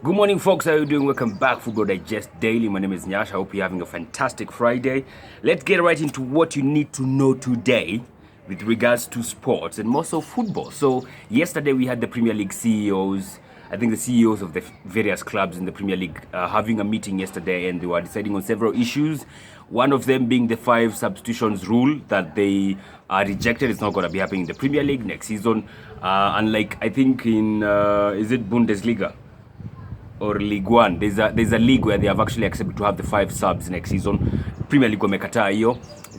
Good morning, folks. How are you doing? Welcome back, Football Digest Daily. My name is Nyash. I hope you're having a fantastic Friday. Let's get right into what you need to know today with regards to sports and more so football. So, yesterday we had the Premier League CEOs, I think the CEOs of the various clubs in the Premier League having a meeting yesterday, and they were deciding on several issues. One of them being the 5 substitutions rule that they rejected. It's not going to be happening in the Premier League next season. Unlike, I think, in, is it Bundesliga? Or League One, there's a league where they have actually accepted to have the 5 subs next season. Premier League wamekataa hiyo.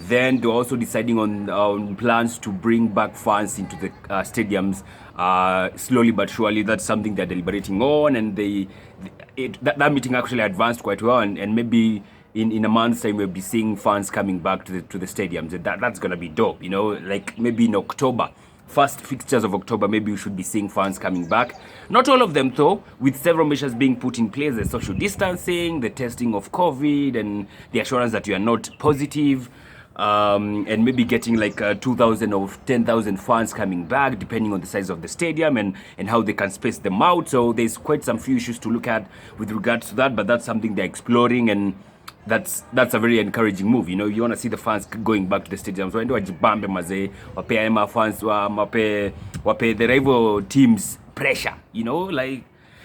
Then they're also deciding on plans to bring back fans into the stadiums slowly but surely. That's something they're deliberating on, and that meeting actually advanced quite well, and maybe in a month's time we'll be seeing fans coming back to the stadiums. That's gonna be dope, you know, like maybe in October. First fixtures of October, maybe we should be seeing fans coming back. Not all of them though, with several measures being put in place, the social distancing, the testing of COVID, and the assurance that you are not positive, and maybe getting like 2,000 or 10,000 fans coming back, depending on the size of the stadium and how they can space them out. So there's quite some few issues to look at with regards to that, but that's something they're exploring, and that's a very encouraging move. You know, you want to see the fans going back to the stadiums. Waende wajibambe mazee, wape ama fans wape the rival teams pressure, you know, like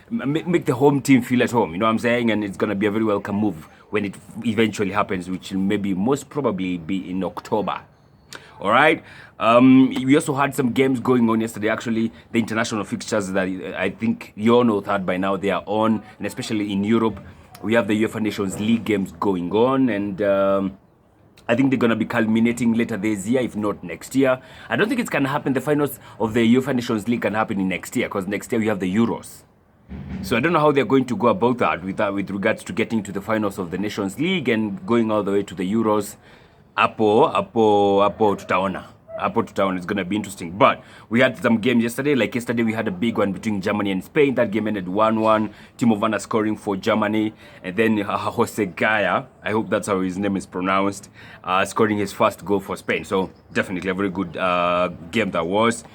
make the home team feel at home, you know what I'm saying? And it's going to be a very welcome move when it eventually happens, which will maybe most probably be in October. All right. We also had some games going on yesterday. Actually, the international fixtures that I think you all know that by now, they are on, and especially in Europe. We have the UEFA Nations League games going on, and I think they're going to be culminating later this year, if not next year. I don't think it's going to happen. The finals of the UEFA Nations League can happen in next year, because next year we have the Euros. So I don't know how they're going to go about that with regards to getting to the finals of the Nations League and going all the way to the Euros. Apo tutaona. It's going to be interesting. But we had some games yesterday. Like yesterday, we had a big one between Germany and Spain. That game ended 1-1. Timo Werner scoring for Germany. And then Jose Gaya, I hope that's how his name is pronounced, scoring his first goal for Spain. So definitely a very good game that was.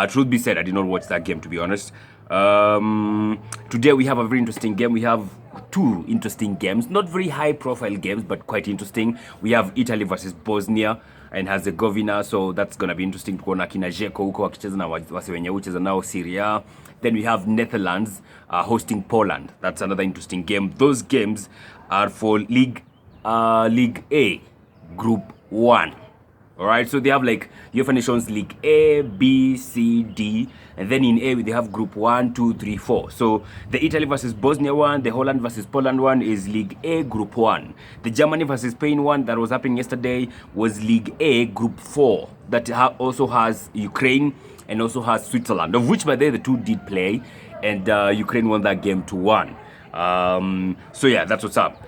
Truth be said, I did not watch that game, to be honest. Today we have a very interesting game. We have 2 interesting games. Not very high-profile games, but quite interesting. We have Italy versus Bosnia and Herzegovina, so that's gonna be interesting kuona kina Dzeko huko wakicheza na wase wenye ucheza nao Syria. Then we have Netherlands hosting Poland. That's another interesting game. Those games are for League A, Group 1. All right, so they have like UEFA Nations League A, B, C, D, and then in A they have Group 1, 2, 3, 4. So the Italy versus Bosnia one, the Holland versus Poland one is League A, Group 1. The Germany versus Spain one that was happening yesterday was League A, Group 4. That also has Ukraine and also has Switzerland, of which by the way the 2 did play, and Ukraine won that game 2-1. So yeah, that's what's up.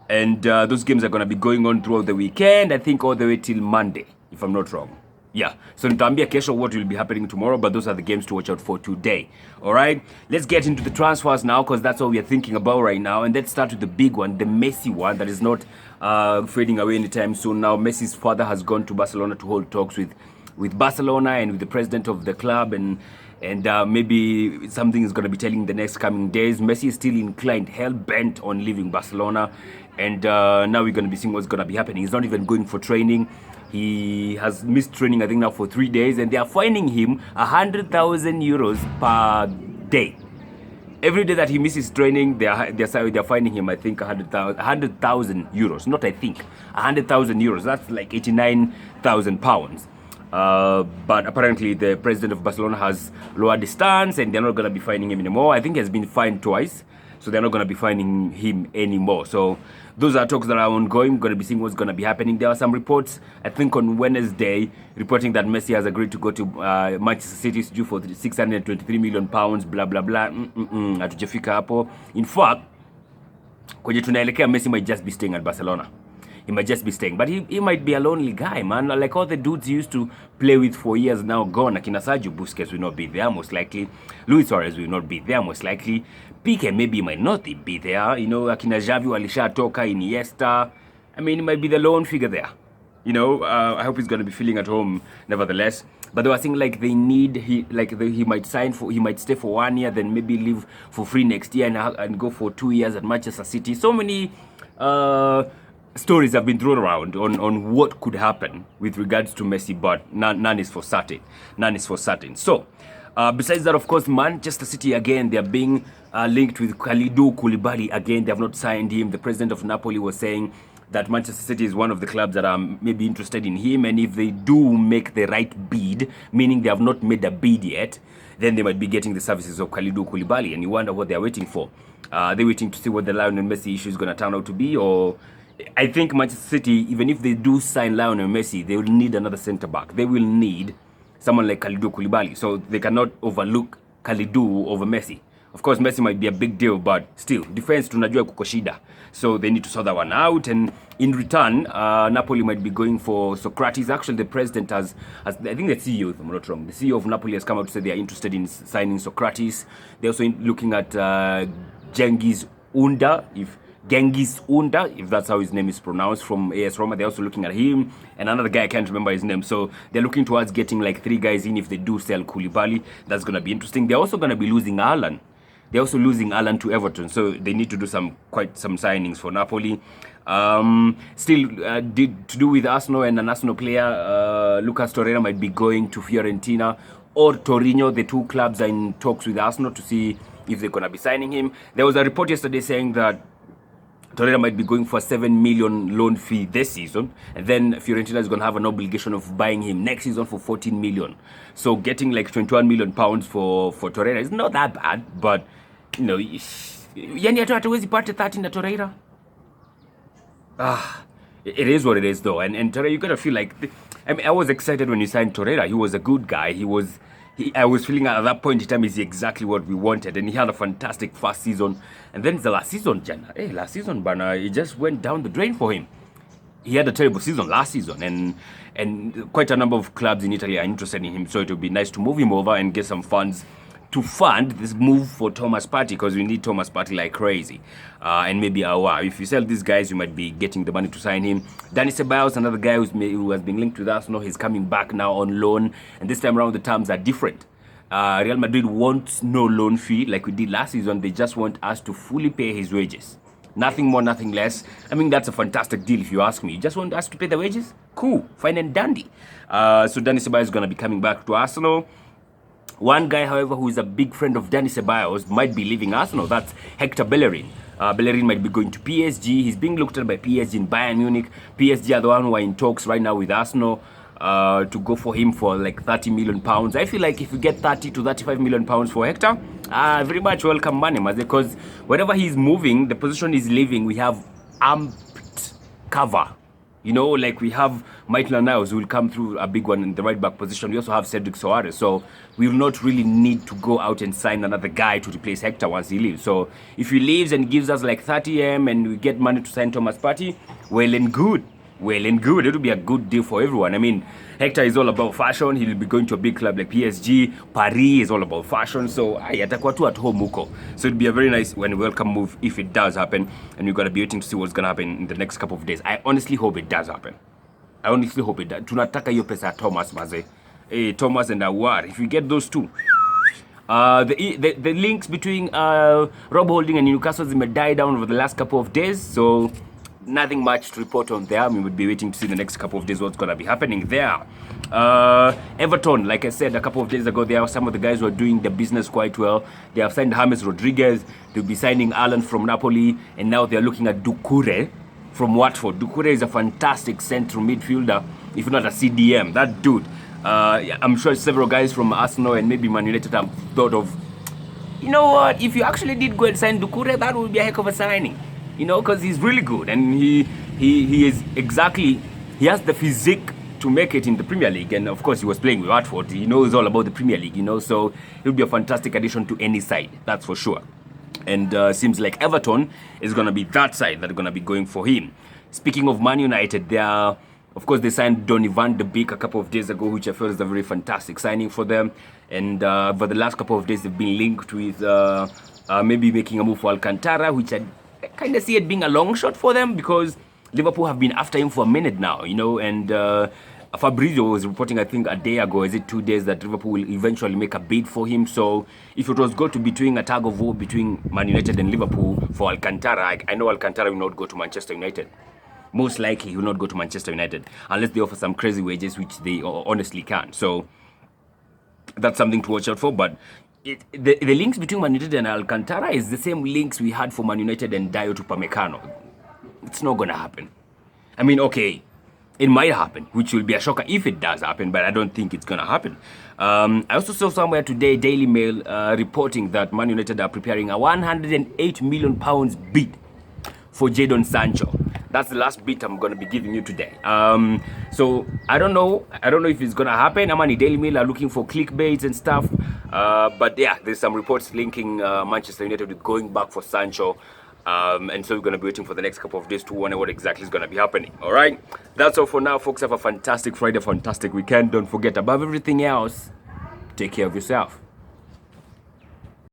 And those games are going to be going on throughout the weekend, I think all the way till Monday, if I'm not wrong. Yeah, so nitaambia kesho what will be happening tomorrow, but those are the games to watch out for today. All right, let's get into the transfers now, because that's what we are thinking about right now. And let's start with the big one, the Messi one, that is not fading away anytime soon. Now, Messi's father has gone to Barcelona to hold talks with Barcelona and with the president of the club, and maybe something is going to be telling the next coming days. Messi is still inclined, hell-bent on leaving Barcelona, and now we're going to be seeing what's going to be happening. He's not even going for training. He has missed training, I think, now for 3 days, and they are fining him 100,000 euros per day. Every day that he misses training, they're fining him, I think, 100,000 euros. Not I think, 100,000 euros. That's like 89,000 pounds. But apparently the president of Barcelona has lowered the stance, and they're not going to be fining him anymore. I think he has been fined twice, so they're not going to be fining him anymore. So those are talks that are ongoing. We're going to be seeing what's going to be happening. There are some reports, I think on Wednesday, reporting that Messi has agreed to go to Manchester City due for 623 million pounds, blah, blah, blah. Hatujafika hapo. In fact, kwenye tunaelekea, Messi might just be staying at Barcelona. He might just be staying. But he might be a lonely guy, man. Like all the dudes he used to play with for years now gone. Akina Sergio Busquets will not be there, most likely. Luis Suarez will not be there, most likely. Pique maybe might not be there. You know, Akina Xavi walishatoka, Iniesta. I mean, he might be the lone figure there. You know, I hope he's going to be feeling at home nevertheless. But they were saying like he might he might stay for 1 year, then maybe leave for free next year and go for 2 years at Manchester City. So many stories have been thrown around on what could happen with regards to Messi, but none is for certain. None is for certain. So, besides that, of course, Manchester City, again, they are being linked with Kalidou Koulibaly. Again, they have not signed him. The president of Napoli was saying that Manchester City is one of the clubs that are maybe interested in him, and if they do make the right bid, meaning they have not made a bid yet, then they might be getting the services of Kalidou Koulibaly, and you wonder what they're waiting for. They're waiting to see what the Lionel Messi issue is going to turn out to be, or I think Manchester City, even if they do sign Lionel Messi, they will need another centre-back. They will need someone like Kalidou Koulibaly, so they cannot overlook Kalidou over Messi. Of course, Messi might be a big deal, but still, defense tunajua kuko shida. So they need to sort that one out, and in return, Napoli might be going for Socrates. Actually, the president has I think the CEO, if I'm not wrong, the CEO of Napoli has come out to say they are interested in signing Socrates. They're also looking at Genghis Under, if that's how his name is pronounced, from AS Roma. They're also looking at him, and another guy, I can't remember his name. So they're looking towards getting like 3 guys in if they do sell Koulibaly. That's going to be interesting. They're also going to be losing Alan. They're also losing Alan to Everton, so they need to do quite some signings for Napoli. Still, to do with Arsenal and an Arsenal player, Lucas Torreira might be going to Fiorentina or Torino. The 2 clubs are in talks with Arsenal to see if they're going to be signing him. There was a report yesterday saying that Torreira might be going for a 7 million loan fee this season, and then Fiorentina is going to have an obligation of buying him next season for 14 million. So getting like 21 million pounds for Torreira is not that bad, but you know, yani hatuwezi pata 30 na Torreira. It is what it is though, and Torreira, you gotta feel like, I mean, I was excited when you signed Torreira. He was a good guy. I was feeling at that point in time is exactly what we wanted, and he had a fantastic first season. And then the last season, last season, Bana, it just went down the drain for him. He had a terrible season last season, and quite a number of clubs in Italy are interested in him. So it would be nice to move him over and get some funds to fund this move for Thomas Partey, because we need Thomas Partey like crazy. And maybe Aouar. If you sell these guys, you might be getting the money to sign him. Dani Ceballos, another guy who has been linked with Arsenal, he's coming back now on loan, and this time around the terms are different. Real Madrid wants no loan fee like we did last season. They just want us to fully pay his wages. Nothing more, nothing less. I mean, that's a fantastic deal if you ask me. You just want us to pay the wages? Cool, fine and dandy. So Dani Ceballos is going to be coming back to Arsenal. One guy, however, who is a big friend of Dani Ceballos might be leaving Arsenal. That's Hector Bellerin. Bellerin might be going to PSG. He's being looked at by PSG in Bayern Munich. PSG are the one who are in talks right now with Arsenal to go for him for like 30 million pounds. I feel like if you get 30 to 35 million pounds for Hector, very much welcome money, because wherever he's moving, the position he's leaving, we have amped cover. You know, like we have Maitland-Niles who will come through a big one in the right back position. We also have Cedric Soares. So we will not really need to go out and sign another guy to replace Hector once he leaves. So if he leaves and gives us like 30M and we get money to sign Thomas Partey, well and good. Well and good. It will be a good deal for everyone. I mean, Hector is all about fashion. He'll be going to a big club like PSG. Paris is all about fashion. So, atakuwa tu at home huko. So it'll be a very nice and welcome move if it does happen. And we're going to be waiting to see what's going to happen in the next couple of days. I honestly hope it does happen. I honestly hope it does. Tunataka hiyo pesa ya Thomas, maze. Thomas and Aouar. If we get those two. The links between Rob Holding and Newcastle may die down over the last couple of days. So nothing much to report on there. We would be waiting to see the next couple of days what's going to be happening there. Everton, like I said a couple of days ago, there are some of the guys who are doing the business quite well. They have signed James Rodriguez. They'll be signing Alan from Napoli. And now they're looking at Doucouré from Watford. Doucouré is a fantastic central midfielder, if not a CDM. That dude, I'm sure several guys from Arsenal and maybe Man United have thought of, you know what, if you actually did go and sign Doucouré, that would be a heck of a signing. You know, because he's really good, and he has the physique to make it in the Premier League. And of course, he was playing with Watford. He knows all about the Premier League, you know, so he'll be a fantastic addition to any side, that's for sure. And seems like Everton is going to be that side that are going to be going for him. Speaking of Man United, of course, they signed Donny van de Beek a couple of days ago, which I feel is a very fantastic signing for them. And for the last couple of days, they've been linked with maybe making a move for Alcantara, which I kind of see it being a long shot for them, because Liverpool have been after him for a minute now, you know, and Fabrizio was reporting, I think a day ago, is it 2 days, that Liverpool will eventually make a bid for him. So if it was going to be between a tug of war between Man United and Liverpool for Alcantara, I know Alcantara will not go to Manchester United. Most likely he will not go to Manchester United unless they offer some crazy wages, which they honestly can. So that's something to watch out for. But the links between Man United and Alcantara is the same links we had for Man United and Dayo Upamecano. It's not going to happen. I mean, okay, it might happen, which will be a shocker if it does happen, but I don't think it's going to happen. I also saw somewhere today, Daily Mail, reporting that Man United are preparing a £108 million bid for Jadon Sancho. That's the last bit I'm going to be giving you today. So I don't know if it's going to happen. Amani Daily Mail are looking for clickbaits and stuff. But yeah, there's some reports linking Manchester United with going back for Sancho. And so we're going to be waiting for the next couple of days to wonder what exactly is going to be happening. All right, that's all for now, folks. Have a fantastic Friday, fantastic weekend. Don't forget, above everything else, take care of yourself.